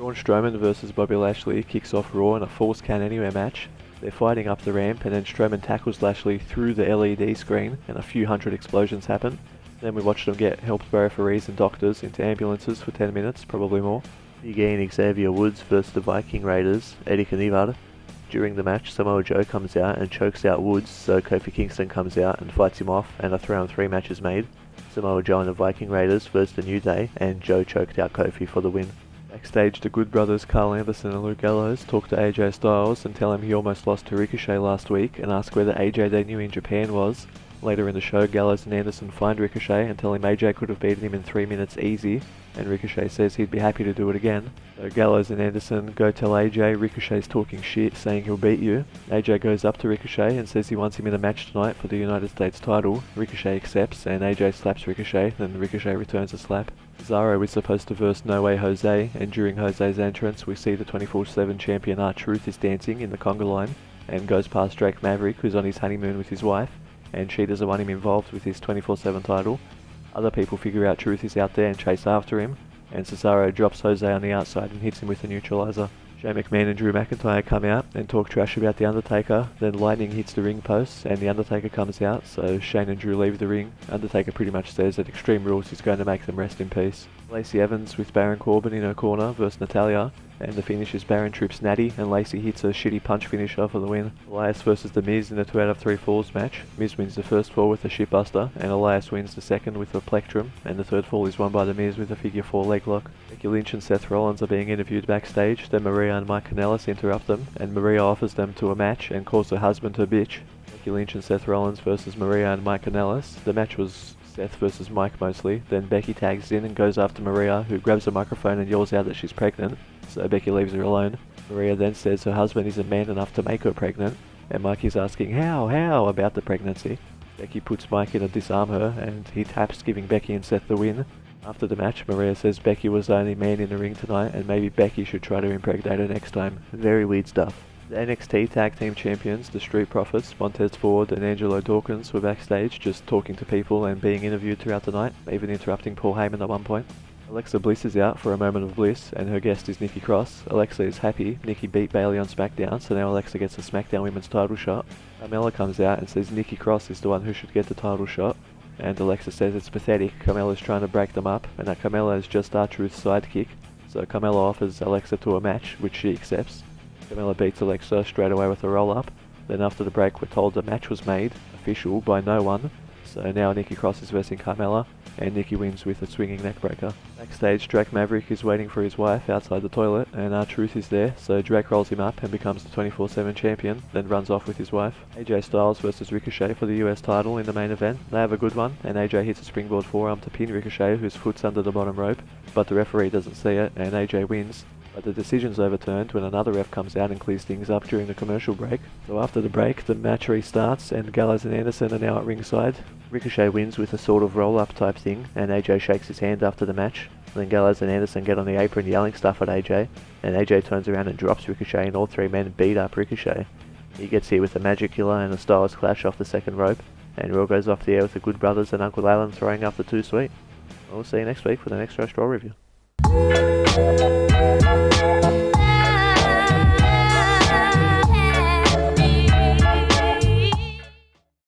Braun Strowman versus Bobby Lashley kicks off Raw in a Falls Count Anywhere match. They're fighting up the ramp and then Strowman tackles Lashley through the LED screen and a few hundred explosions happen. Then we watch them get helped by referees and doctors into ambulances for 10 minutes, probably more. Big E and Xavier Woods versus the Viking Raiders, Eddie Knievad. During the match, Samoa Joe comes out and chokes out Woods, so Kofi Kingston comes out and fights him off, and a 3-on-3 match is made. Samoa Joe and the Viking Raiders versus the New Day, and Joe choked out Kofi for the win. Backstage, the Good Brothers Carl Anderson and Luke Gallows talk to AJ Styles and tell him he almost lost to Ricochet last week and ask where the AJ they knew in Japan was. Later in the show, Gallows and Anderson find Ricochet and tell him AJ could have beaten him in 3 minutes easy, and Ricochet says he'd be happy to do it again. So Gallows and Anderson go tell AJ Ricochet's talking shit, saying he'll beat you. AJ goes up to Ricochet and says he wants him in a match tonight for the United States title. Ricochet accepts and AJ slaps Ricochet, then Ricochet returns a slap. Cesaro is supposed to verse No Way Jose, and during Jose's entrance we see the 24/7 champion R-Truth is dancing in the conga line and goes past Drake Maverick, who's on his honeymoon with his wife, and she doesn't want him involved with his 24/7 title. Other people figure out Truth is out there and chase after him, and Cesaro drops Jose on the outside and hits him with a neutralizer. Shane McMahon and Drew McIntyre come out and talk trash about The Undertaker, then lightning hits the ring post and The Undertaker comes out, so Shane and Drew leave the ring. Undertaker pretty much says that Extreme Rules is going to make them rest in peace. Lacey Evans with Baron Corbin in her corner versus Natalya, and the finish is Baron trips Natty and Lacey hits a shitty punch finisher for the win. Elias versus The Miz in a 2 out of 3 falls match. Miz wins the first fall with a shitbuster, and Elias wins the second with a plectrum, and the third fall is won by The Miz with a figure 4 leg lock. Becky Lynch and Seth Rollins are being interviewed backstage, then Maria and Mike Kanellis interrupt them, and Maria offers them to a match and calls her husband her bitch. Becky Lynch and Seth Rollins versus Maria and Mike Kanellis. The match was Seth versus Mike mostly, then Becky tags in and goes after Maria, who grabs a microphone and yells out that she's pregnant, so Becky leaves her alone. Maria then says her husband isn't man enough to make her pregnant, and Mike is asking how about the pregnancy. Becky puts Mike in to disarm her, and he taps, giving Becky and Seth the win. After the match, Maria says Becky was the only man in the ring tonight, and maybe Becky should try to impregnate her next time. Very weird stuff. The NXT Tag Team Champions, the Street Profits, Montez Ford and Angelo Dawkins were backstage just talking to people and being interviewed throughout the night, even interrupting Paul Heyman at one point. Alexa Bliss is out for a moment of bliss, and her guest is Nikki Cross. Alexa is happy. Nikki beat Bayley on SmackDown, so now Alexa gets a SmackDown Women's title shot. Carmella comes out and says Nikki Cross is the one who should get the title shot, and Alexa says it's pathetic. Carmella's trying to break them up, and that Carmella is just R-Truth's sidekick, so Carmella offers Alexa to a match, which she accepts. Carmella beats Alexa straight away with a roll-up. Then after the break we're told the match was made official by no one, so now Nikki Cross is versing Carmella, and Nikki wins with a swinging neckbreaker. Backstage, Drake Maverick is waiting for his wife outside the toilet, and R-Truth is there, so Drake rolls him up and becomes the 24/7 champion, then runs off with his wife. AJ Styles versus Ricochet for the US title in the main event. They have a good one, and AJ hits a springboard forearm to pin Ricochet, whose foot's under the bottom rope, but the referee doesn't see it, and AJ wins. But the decision's overturned when another ref comes out and clears things up during the commercial break. So after the break, the match restarts and Gallows and Anderson are now at ringside. Ricochet wins with a sort of roll-up type thing, and AJ shakes his hand after the match. Then Gallows and Anderson get on the apron yelling stuff at AJ, and AJ turns around and drops Ricochet, and all three men beat up Ricochet. He gets here with a Magic Killer and a Styles Clash off the second rope, and Raw goes off the air with the Good Brothers and Uncle Alan throwing up the 2 Sweet. We'll see you next week for the next Raw review.